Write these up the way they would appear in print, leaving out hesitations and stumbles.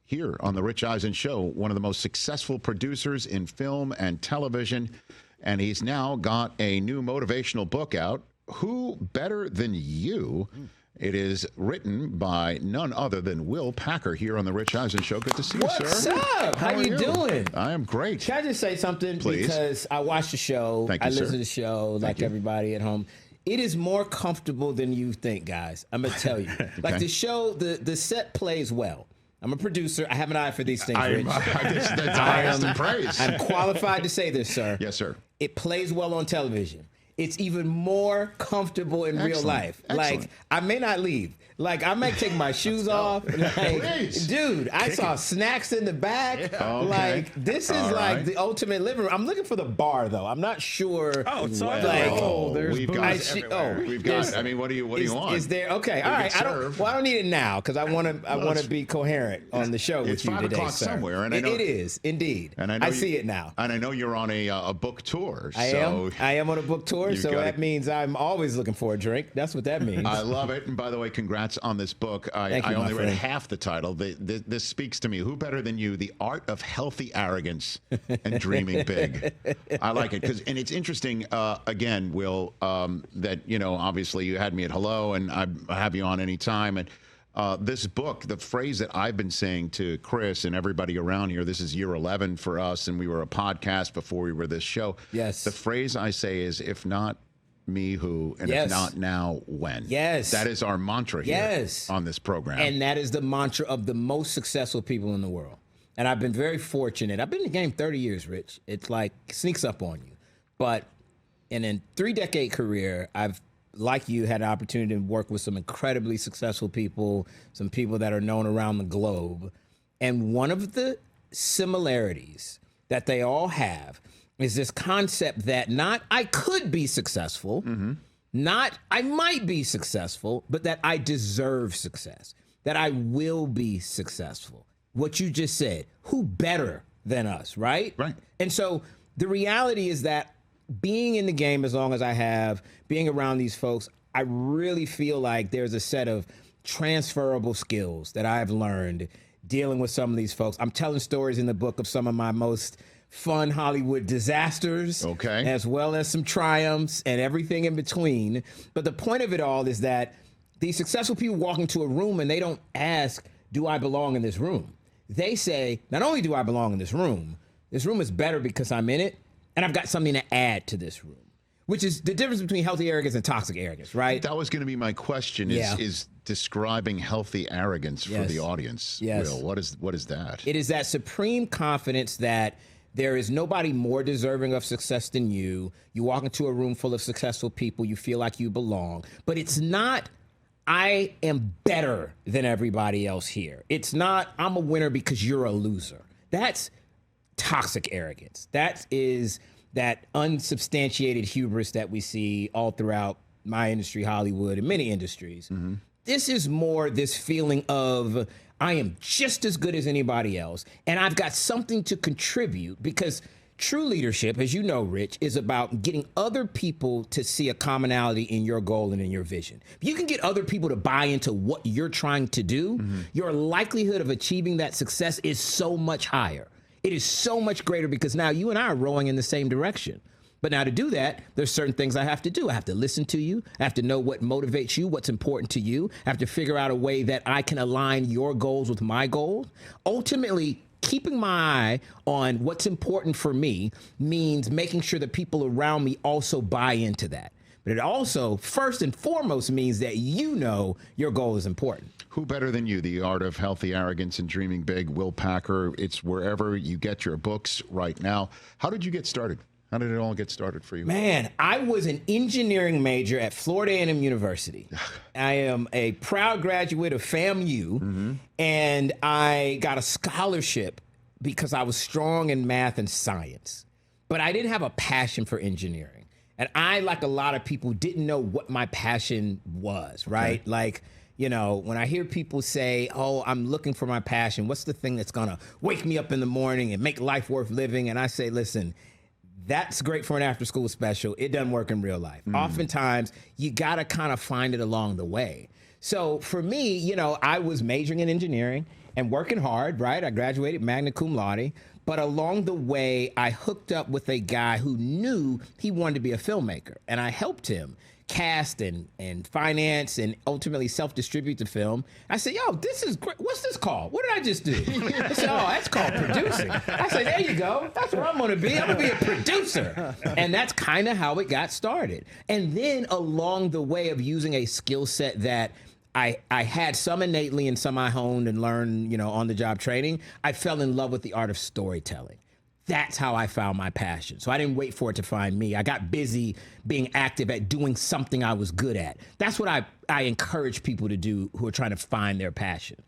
here on the Rich Eisen Show, one of the most successful producers in film and television. And he's now got a new motivational book out, Who Better Than You? It is written by none other than Will Packer here on the Rich Eisen Show. Good to see you, sir. What's up? How you doing? I am great. Can I just say something? Please. Because I watch the show. Thank you, I listen sir. to the show like everybody at home. It is more comfortable than you think, guys. I'm going to tell you. Like the show, the set plays well. I'm a producer. I have an eye for these things, Rich. That's the highest of praise. I'm qualified to say this, sir. Yes, sir. It plays well on television. It's even more comfortable in real life. Excellent. Like, I may not leave. Like, I might take my shoes off. Like, dude, I saw snacks in the back. Yeah. Okay. Like, this is like the ultimate living room. I'm looking for the bar, though. I'm not sure. Oh, it's like, there's we've booze got, everywhere. we've got. I mean, what do you want? Is there? Okay, all right. I don't need it now because I want to be coherent on the show with you today. It's 5 o'clock sir. somewhere, and I know it is indeed. And I see it now. And I know you're on a book tour. I am on a book tour, so that means I'm always looking for a drink. That's what that means. I love it. And by the way, congrats on this book. I only read half the title. This speaks to me. Who better than you? The art of healthy arrogance and dreaming big. I like it and it's interesting. Again, Will, that obviously you had me at hello, and I have you on anytime. And this book, the phrase that I've been saying to Chris and everybody around here, this is year 11 for us, and we were a podcast before we were this show. Yes. The phrase I say is, if not me, who, and if not now, when. Yes. That is our mantra here on this program. And that is the mantra of the most successful people in the world. And I've been very fortunate. I've been in the game 30 years, Rich. It's like sneaks up on you. But in a 3-decade career, I've, like you, had an opportunity to work with some incredibly successful people, some people that are known around the globe. And one of the similarities that they all have is this concept that not I could be successful, not I might be successful, but that I deserve success, that I will be successful. What you just said, who better than us, right? Right. And so the reality is that being in the game as long as I have, being around these folks, I really feel like there's a set of transferable skills that I've learned dealing with some of these folks. I'm telling stories in the book of some of my most fun Hollywood disasters, as well as some triumphs and everything in between. But the point of it all is that these successful people walk into a room and they don't ask, do I belong in this room? They say, not only do I belong in this room is better because I'm in it, and I've got something to add to this room, which is the difference between healthy arrogance and toxic arrogance, right? That was going to be my question, is describing healthy arrogance for the audience. Will, what is that? It is that supreme confidence that there is nobody more deserving of success than you. You walk into a room full of successful people, you feel like you belong. But it's not, I am better than everybody else here. It's not, I'm a winner because you're a loser. That's toxic arrogance. That is that unsubstantiated hubris that we see all throughout my industry, Hollywood, and many industries. This is more this feeling of, I am just as good as anybody else, and I've got something to contribute, because true leadership, as you know, Rich, is about getting other people to see a commonality in your goal and in your vision. If you can get other people to buy into what you're trying to do, your likelihood of achieving that success is so much higher. It is so much greater because now you and I are rowing in the same direction. But now to do that, there's certain things I have to do. I have to listen to you. I have to know what motivates you, what's important to you. I have to figure out a way that I can align your goals with my goals. Ultimately, keeping my eye on what's important for me means making sure that people around me also buy into that. But it also, first and foremost, means that you know your goal is important. Who better than you? The Art of Healthy Arrogance and Dreaming Big, Will Packer. It's wherever you get your books right now. How did you get started? How did it all get started for you? Man, I was an engineering major at Florida A&M University. I am a proud graduate of FAMU, and I got a scholarship because I was strong in math and science. But I didn't have a passion for engineering. And I, like a lot of people, didn't know what my passion was, right? Okay. Like, you know, when I hear people say, oh, I'm looking for my passion, what's the thing that's gonna wake me up in the morning and make life worth living? And I say, listen, that's great for an after school special. It doesn't work in real life. Oftentimes, you gotta kind of find it along the way. So for me, you know, I was majoring in engineering, and working hard, right? I graduated magna cum laude. But along the way, I hooked up with a guy who knew he wanted to be a filmmaker. And I helped him cast and finance and ultimately self-distribute the film. I said, yo, this is great. What's this called? What did I just do? I said, oh, that's called producing. I said, there you go. That's what I'm going to be. I'm going to be a producer. And that's kind of how it got started. And then along the way of using a skill set that I had some innately and some I honed and learned, on the job training, I fell in love with the art of storytelling. That's how I found my passion. So I didn't wait for it to find me. I got busy being active at doing something I was good at. That's what I encourage people to do who are trying to find their passion.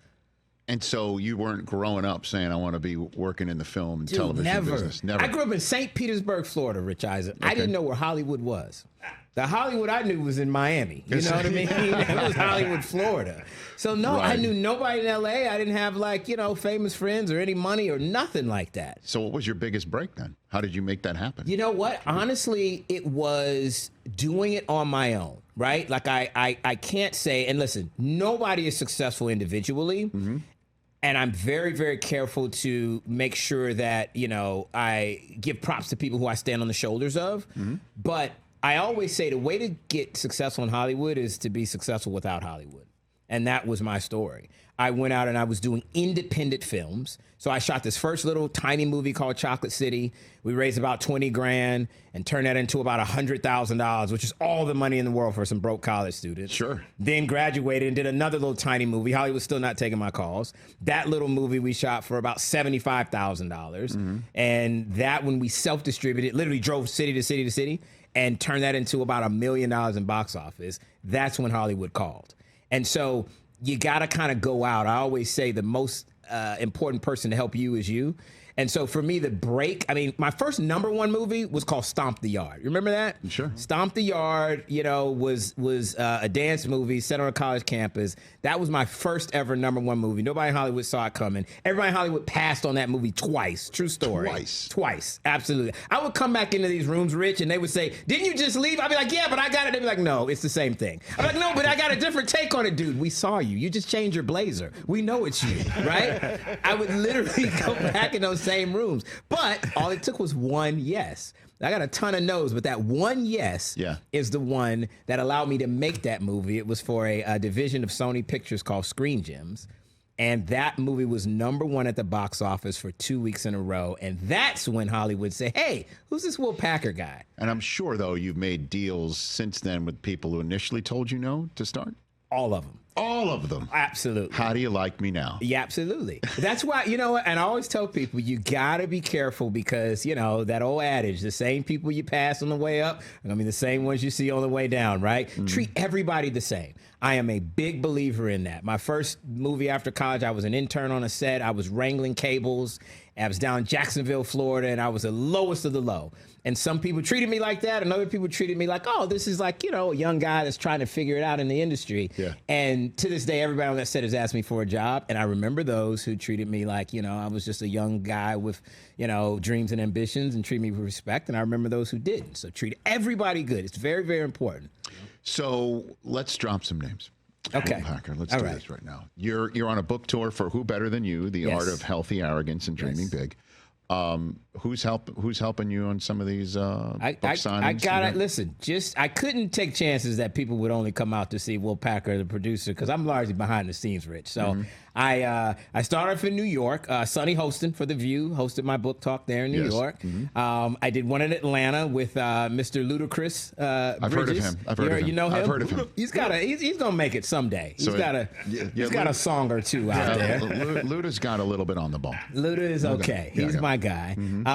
And so you weren't growing up saying, I want to be working in the film and television business? Never. I grew up in St. Petersburg, Florida, Rich Eisen. Okay. I didn't know where Hollywood was. The Hollywood I knew was in Miami. You know what I mean? It was Hollywood, Florida. So no, right. I knew nobody in L.A. I didn't have famous friends or any money or nothing like that. So what was your biggest break then? How did you make that happen? You know what? Honestly, it was doing it on my own, right? Like I can't say, and listen, nobody is successful individually. Mm-hmm. And I'm very, very careful to make sure that, I give props to people who I stand on the shoulders of. Mm-hmm. But I always say the way to get successful in Hollywood is to be successful without Hollywood. And that was my story. I went out and I was doing independent films. So I shot this first little tiny movie called Chocolate City. We raised about 20 grand and turned that into about $100,000, which is all the money in the world for some broke college students. Sure. Then graduated and did another little tiny movie. Hollywood's still not taking my calls. That little movie we shot for about $75,000. Mm-hmm. And that, when we self-distributed, literally drove city to city to city and turned that into about $1 million in box office. That's when Hollywood called. And so you got to kind of go out. I always say the most important person to help you is you. And so for me, the break, my first #1 movie was called Stomp the Yard. You remember that? Sure. Stomp the Yard, was a dance movie set on a college campus. That was my first ever #1 movie. Nobody in Hollywood saw it coming. Everybody in Hollywood passed on that movie twice. True story. Twice. Absolutely. I would come back into these rooms, Rich, and they would say, didn't you just leave? I'd be like, yeah, but I got it. They'd be like, no, it's the same thing. I'm like, no, but I got a different take on it, dude. We saw you. You just changed your blazer. We know it's you, right? I would literally go back in those same rooms. But all it took was one yes. I got a ton of no's, but that one yes is the one that allowed me to make that movie. It was for a division of Sony Pictures called Screen Gems. And that movie was #1 at the box office for 2 weeks in a row. And that's when Hollywood said, hey, who's this Will Packer guy? And I'm sure, though, you've made deals since then with people who initially told you no to start? All of them. All of them. Absolutely. How do you like me now? Yeah, absolutely. That's why, and I always tell people, you got to be careful because, that old adage, the same people you pass on the way up are going to be the same ones you see on the way down, right? Mm-hmm. Treat everybody the same. I am a big believer in that. My first movie after college, I was an intern on a set. I was wrangling cables. I was down in Jacksonville, Florida, and I was the lowest of the low. And some people treated me like that, and other people treated me like, oh, this is like, a young guy that's trying to figure it out in the industry. Yeah. And to this day, everybody on that set has asked me for a job. And I remember those who treated me like, I was just a young guy with, dreams and ambitions and treated me with respect. And I remember those who didn't. So treat everybody good. It's very, very important. So let's drop some names. Okay. Packer, let's do this right now. You're on a book tour for Who Better Than You? The Art of Healthy Arrogance and Dreaming Big. Who's helping you on some of these book signings? I gotta listen. I couldn't take chances that people would only come out to see Will Packer, the producer, because I'm largely behind the scenes, Rich. So I started off in New York. Sonny hosting for The View, hosted my book talk there in New York. Mm-hmm. I did one in Atlanta with Mr. Ludacris. I've heard of him. You know him? I've heard of him. He's gonna make it someday. He's got a song or two out there. Luda's got a little bit on the ball. Luda is okay. He's my guy. Mm-hmm.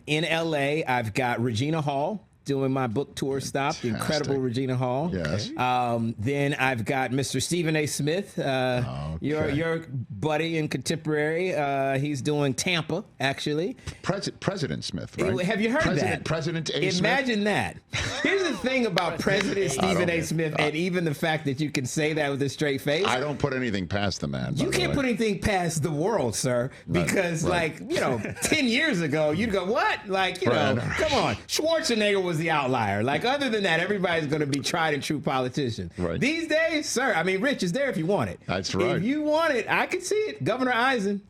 In LA, I've got Regina Hall doing my book tour stop, the incredible Regina Hall. Yes. Then I've got Mr. Stephen A. Smith, your buddy and contemporary. He's doing Tampa, actually. President Smith, right? Have you heard that? President A. Smith? Imagine that. Here's the thing about President Stephen A. Smith, and even the fact that you can say that with a straight face. I don't put anything past the man. You can't put anything past the world, sir, because 10 years ago, you'd go, what? Come on. Schwarzenegger was was the outlier. Like, other than that, everybody's going to be tried and true politicians. Right. These days, sir, I mean, Rich is there if you want it. That's right. If you want it, I can see it. Governor Eisen.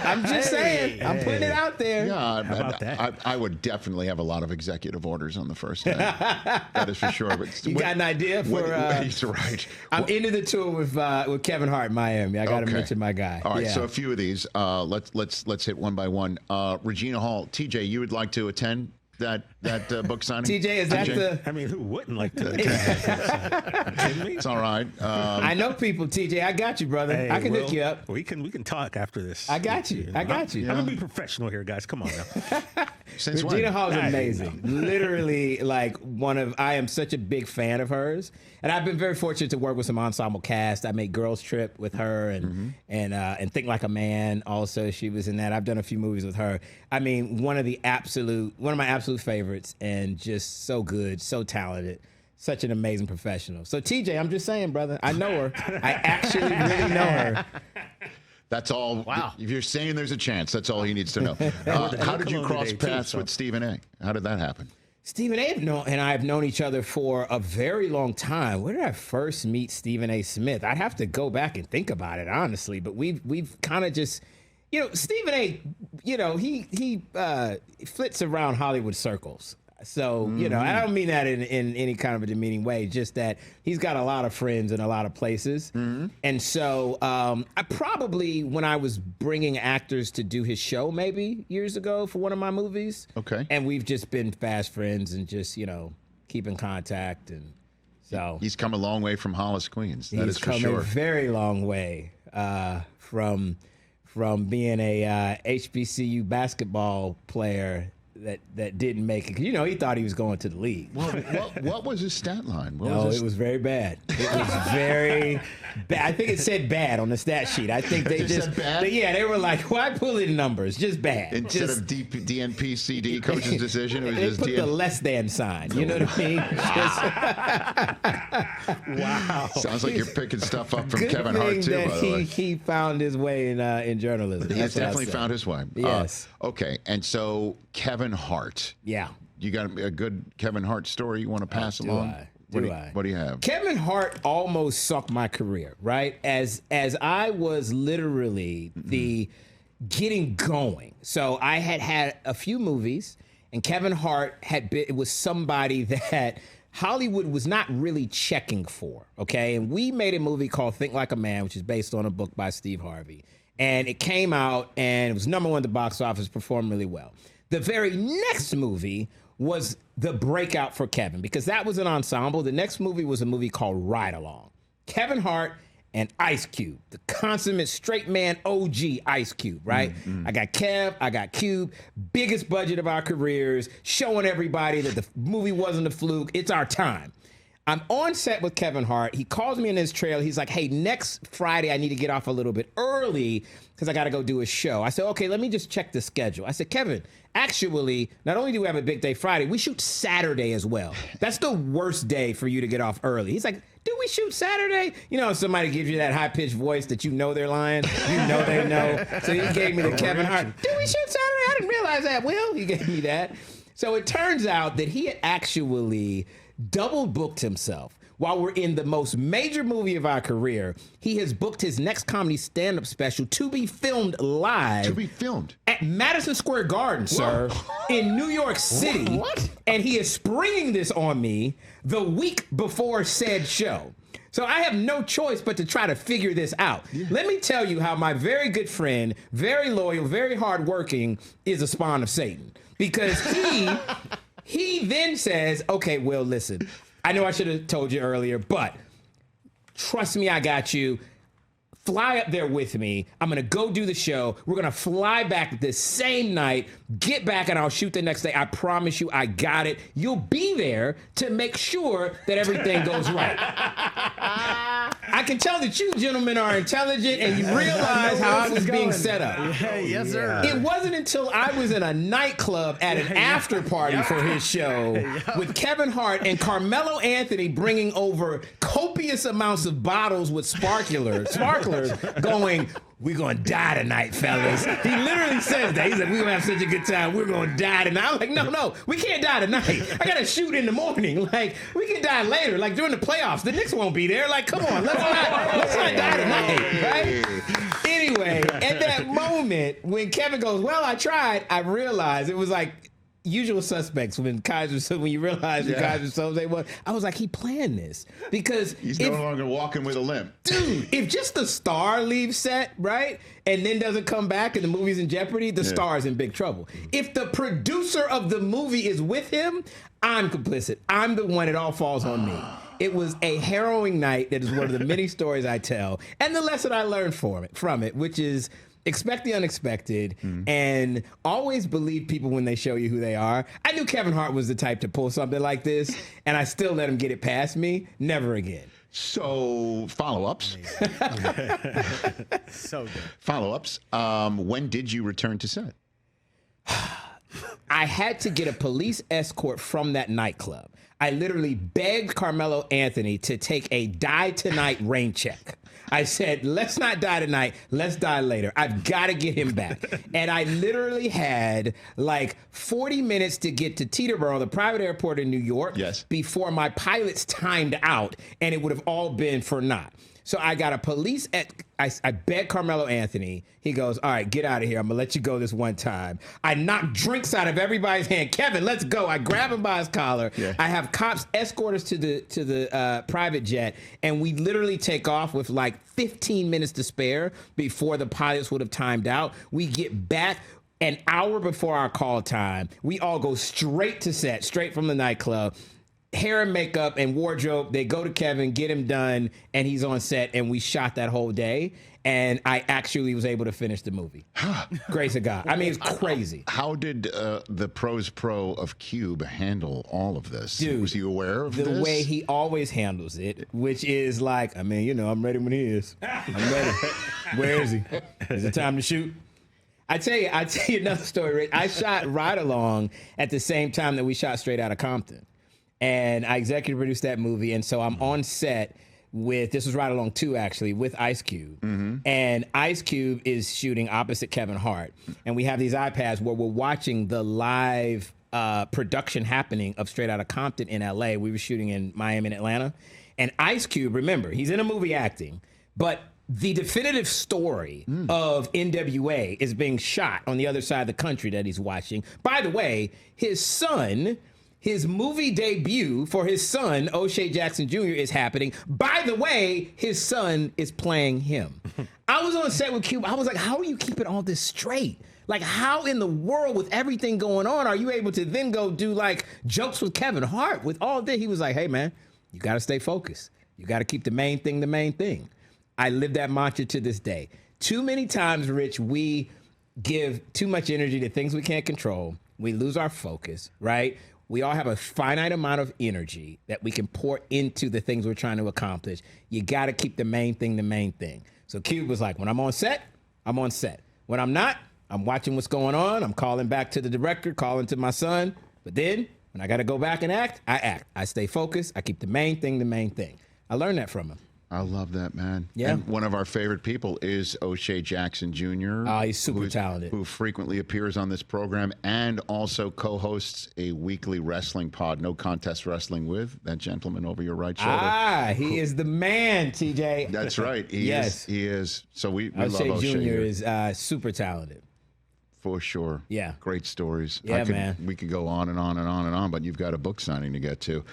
I'm just saying. I'm putting it out there. Yeah, How about that? I would definitely have a lot of executive orders on the first day. That is for sure. But You got an idea for? He's right. I'm into the tour with Kevin Hart in Miami. I got to mention my guy. All right, Yeah. so a few of these. Let's hit one by one. Regina Hall, TJ, you would like to attend that book signing? TJ, is that the? I mean, who wouldn't like to? It's all right. I know people, TJ. I got you, brother. Hey, I can Will, hook you up. We can talk after this. I got you. I got you. I'm gonna be professional here, guys. Come on now. Since Regina when? Hall's amazing. Literally, like I am such a big fan of hers, and I've been very fortunate to work with some ensemble cast. I made Girls Trip with her, and Think Like a Man. Also, she was in that. I've done a few movies with her. I mean, one of my absolute favorites, and just so good, so talented. Such an amazing professional. So TJ, I'm just saying, brother, I know her. I actually really know her. That's all. Wow. If you're saying there's a chance, that's all he needs to know. How did you cross paths with Stephen A? How did that happen? Stephen A. and I have known each other for a very long time. Where did I first meet Stephen A. Smith? I'd have to go back and think about it, honestly. But we've kind of just, Stephen A. He flits around Hollywood circles. So, I don't mean that in any kind of a demeaning way, just that he's got a lot of friends in a lot of places. Mm-hmm. And so I probably, when I was bringing actors to do his show maybe years ago for one of my movies. Okay. And we've just been fast friends and just, keep in contact. And so he's come a long way from Hollis, Queens. That is for he's sure. come a very long way from being a HBCU basketball player that didn't make it. 'Cause, he thought he was going to the league. What was his stat line? It was very bad. It was very bad. I think it said bad on the stat sheet. I think they just said bad? they were like, why pull in numbers? Just bad. Instead of DNP-CD, coach's decision, it was they just put the less than sign. You know what I mean? Wow. Sounds like you're picking stuff up from Good Kevin Hart thing too, that by the way. he found his way in journalism. He's That's what I definitely say. found his way. Yes. Okay, and so Kevin Hart. Yeah. You got a good Kevin Hart story you want to pass along? What do you have? Kevin Hart almost sunk my career, right? As I was literally the getting going. So I had a few movies, and Kevin Hart it was somebody that Hollywood was not really checking for, okay? And we made a movie called Think Like a Man, which is based on a book by Steve Harvey. And it came out, and it was #1 at the box office, performed really well. The very next movie was the breakout for Kevin, because that was an ensemble. The next movie was a movie called Ride Along. Kevin Hart and Ice Cube, the consummate straight man OG Ice Cube, right? Mm-hmm. I got Kev, I got Cube, biggest budget of our careers, showing everybody that the movie wasn't a fluke. It's our time. I'm on set with Kevin Hart. He calls me in his trailer. He's like, hey, next Friday, I need to get off a little bit early because I got to go do a show. I said, okay, let me just check the schedule. I said, Kevin, actually, not only do we have a big day Friday, we shoot Saturday as well. That's the worst day for you to get off early. He's like, do we shoot Saturday? Somebody gives you that high-pitched voice that you know they're lying. You know they know. So he gave me the Kevin Hart. Do we shoot Saturday? I didn't realize that, Will. He gave me that. So it turns out that he had actually double booked himself. While we're in the most major movie of our career, he has booked his next comedy stand-up special to be filmed live. To be filmed? At Madison Square Garden, sir, in New York City. What? And he is springing this on me the week before said show. So I have no choice but to try to figure this out. Yeah. Let me tell you how my very good friend, very loyal, very hardworking, is a spawn of Satan. Because he then says, okay, Will, listen, I know I should have told you earlier, but trust me, I got you. Fly up there with me. I'm going to go do the show. We're going to fly back the same night, get back, and I'll shoot the next day. I promise you, I got it. You'll be there to make sure that everything goes right. I can tell that you gentlemen are intelligent and you realize how I was being set up. Yeah, yes, sir. It wasn't until I was in a nightclub at an after party for his show with Kevin Hart and Carmelo Anthony bringing over copious amounts of bottles with sparklers going, we're going to die tonight, fellas. He literally says that. He's like, we're going to have such a good time. We're going to die tonight. I'm like, no, we can't die tonight. I got to shoot in the morning. Like, we can die later. Like, during the playoffs, the Knicks won't be there. Like, come on, let's not die tonight, right? Anyway, at that moment, when Kevin goes, well, I tried, I realized it was like Usual Suspects when you realize when Kaiser Soze was. I was like, he planned this because he's no longer walking with a limp. Dude, if just the star leaves set, right, and then doesn't come back and the movie's in jeopardy, the star's in big trouble. If the producer of the movie is with him, I'm complicit. I'm the one, it all falls on me. It was a harrowing night. That is one of the many stories I tell. And the lesson I learned from it, which is expect the unexpected and always believe people when they show you who they are. I knew Kevin Hart was the type to pull something like this, and I still let him get it past me. Never again. So, follow-ups. So good. Follow-ups. When did you return to set? I had to get a police escort from that nightclub. I literally begged Carmelo Anthony to take a die tonight rain check. I said, let's not die tonight. Let's die later. I've got to get him back. And I literally had like 40 minutes to get to Teterboro, the private airport in New York, before my pilots timed out, and it would have all been for naught. So I got a police I begged Carmelo Anthony. He goes, all right, get out of here. I'm going to let you go this one time. I knocked drinks out of everybody's hand. Kevin, let's go. I grab him by his collar. Yeah. I have cops escort us to the private jet, and we literally take off with like 15 minutes to spare before the pilots would have timed out. We get back an hour before our call time. We all go straight to set, straight from the nightclub. Hair and makeup and wardrobe, they go to Kevin, get him done, and he's on set, and we shot that whole day, and I actually was able to finish the movie. Grace of God. I mean, it's crazy. How did the pros pro of Cube handle all of this? Dude, was he aware of this? The way he always handles it, which is like, I mean, I'm ready when he is. I'm ready. Where is he? Is it time to shoot? I tell you another story, Rich. I shot Ride Along at the same time that we shot Straight Outta Compton. And I executive produced that movie. And so I'm on set this was Ride Along 2, actually, with Ice Cube. Mm-hmm. And Ice Cube is shooting opposite Kevin Hart. And we have these iPads where we're watching the live production happening of Straight Outta Compton in LA. We were shooting in Miami and Atlanta. And Ice Cube, remember, he's in a movie acting, but the definitive story of NWA is being shot on the other side of the country that he's watching. By the way, his movie debut for his son, O'Shea Jackson Jr., is happening. By the way, his son is playing him. I was on set with Cube. I was like, how are you keeping all this straight? Like, how in the world, with everything going on, are you able to then go do, like, jokes with Kevin Hart with all this? He was like, hey, man, you got to stay focused. You got to keep the main thing the main thing. I live that mantra to this day. Too many times, Rich, we give too much energy to things we can't control. We lose our focus, right? We all have a finite amount of energy that we can pour into the things we're trying to accomplish. You got to keep the main thing the main thing. So Cube was like, when I'm on set, I'm on set. When I'm not, I'm watching what's going on. I'm calling back to the director, calling to my son. But then when I got to go back and act, I act. I stay focused. I keep the main thing the main thing. I learned that from him. I love that, man. Yeah. And one of our favorite people is O'Shea Jackson Jr. He's super talented. Who frequently appears on this program and also co-hosts a weekly wrestling pod, No Contest Wrestling, with that gentleman over your right shoulder. He is the man, TJ. That's right. He is. So we love O'Shea O'Shea Jr. here. is super talented. For sure. Yeah. Great stories. Man. We could go on and on and on and on, but you've got a book signing to get to.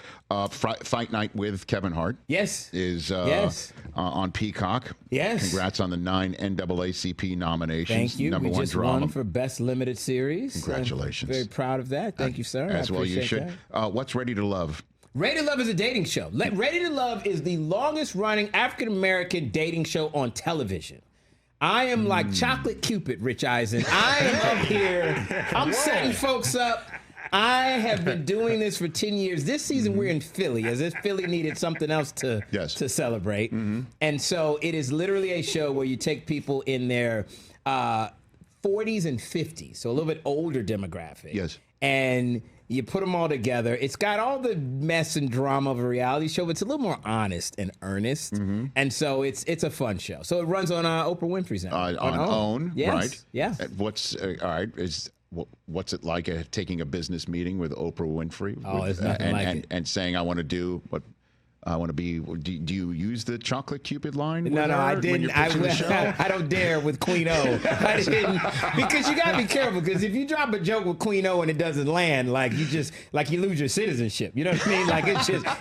Fight Night with Kevin Hart. Yes. Is on Peacock. Yes. Congrats on the 9 NAACP nominations. Thank you. Number we one just drama. won for Best Limited Series. Congratulations. Very proud of that. Thank you, sir. As well you should. What's Ready to Love? Ready to Love is a dating show. Ready to Love is the longest running African-American dating show on television. I am like Chocolate Cupid, Rich Eisen. I am up here. I'm setting folks up. I have been doing this for 10 years. This season we're in Philly, as if Philly needed something else to celebrate. Mm-hmm. And so it is literally a show where you take people in their 40s and 50s, so a little bit older demographic. Yes. and you put them all together. It's got all the mess and drama of a reality show, but it's a little more honest and earnest. And so it's a fun show. So it runs on Oprah Winfrey's network. On OWN, yes. right? Yeah. What's all right? What's it like taking a business meeting with Oprah Winfrey? Oh, it's nothing like it. And saying, I want to do what I want to be. Do you use the chocolate Cupid line? No, I didn't. I don't dare with Queen O. I didn't, because you gotta be careful. Because if you drop a joke with Queen O and it doesn't land, like you lose your citizenship. You know what I mean? Like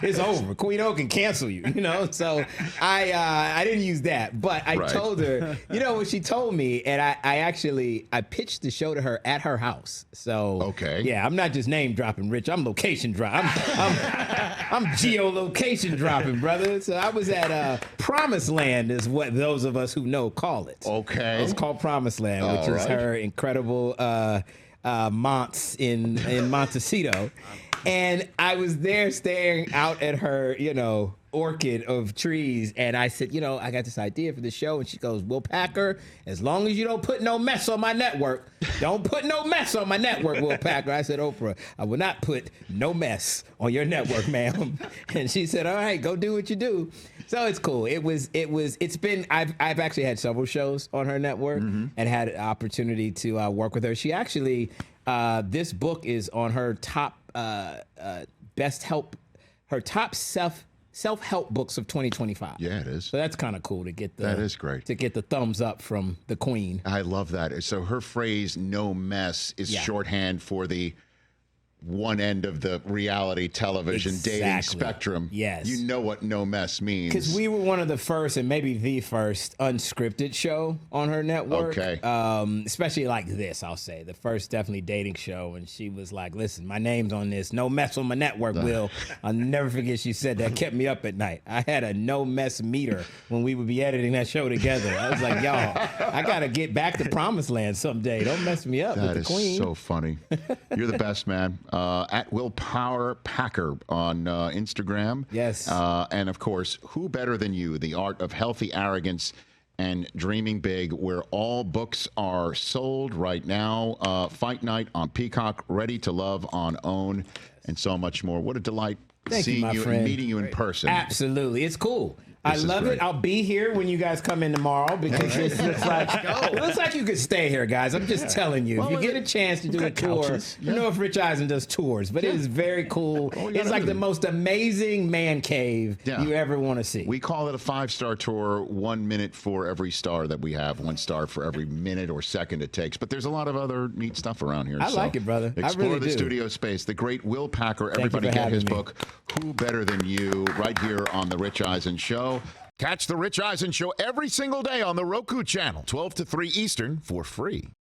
it's over. Queen O can cancel you. You know. So I didn't use that, but I told her. You know what she told me, and I pitched the show to her at her house. So okay. Yeah, I'm not just name dropping, Rich. I'm location dropping. I'm geolocation dropping, brother. So I was at Promised Land, is what those of us who know call it. Okay. It's called Promised Land, which is her incredible Monts in Montecito. And I was there staring out at her, orchid of trees, and I said, I got this idea for the show, and she goes, Will Packer, as long as you don't put no mess on my network, don't put no mess on my network, Will Packer. I said, Oprah, I will not put no mess on your network, ma'am. And she said, all right, go do what you do. So it's cool. I've actually had several shows on her network and had an opportunity to work with her. She actually, this book is on her top self-help books of 2025. Yeah, it is. So that's kind of cool to get that is great. To get the thumbs up from the Queen. I love that. So her phrase "no mess" is shorthand for the one end of the reality television dating spectrum. Yes. You know what no mess means. Because we were one of the first, and maybe the first, unscripted show on her network. Okay. Especially like this, I'll say. The first definitely dating show. And she was like, listen, my name's on this. No mess on my network, Will. I'll never forget she said that. Kept me up at night. I had a no mess meter when we would be editing that show together. I was like, y'all, I got to get back to Promised Land someday. Don't mess me up with the Queen. That is so funny. You're the best, man. At Willpower Packer on Instagram. Yes. And of course, Who Better Than You? The Art of Healthy Arrogance and Dreaming Big, where all books are sold right now. Fight Night on Peacock, Ready to Love on OWN, and so much more. What a delight seeing you and meeting you in person. Absolutely. It's cool. I love it. I'll be here when you guys come in tomorrow because it looks like you could stay here, guys. I'm just telling you. If you get a chance to do a tour, you know if Rich Eisen does tours, but it is very cool. It's like the most amazing man cave you ever want to see. We call it a 5-star tour, 1 minute for every star that we have, 1 star for every minute or second it takes. But there's a lot of other neat stuff around here. I like it, brother. Explore the studio space. The great Will Packer. Everybody get his book, Who Better Than You, right here on The Rich Eisen Show. Catch The Rich Eisen Show every single day on the Roku Channel, 12 to 3 Eastern, for free.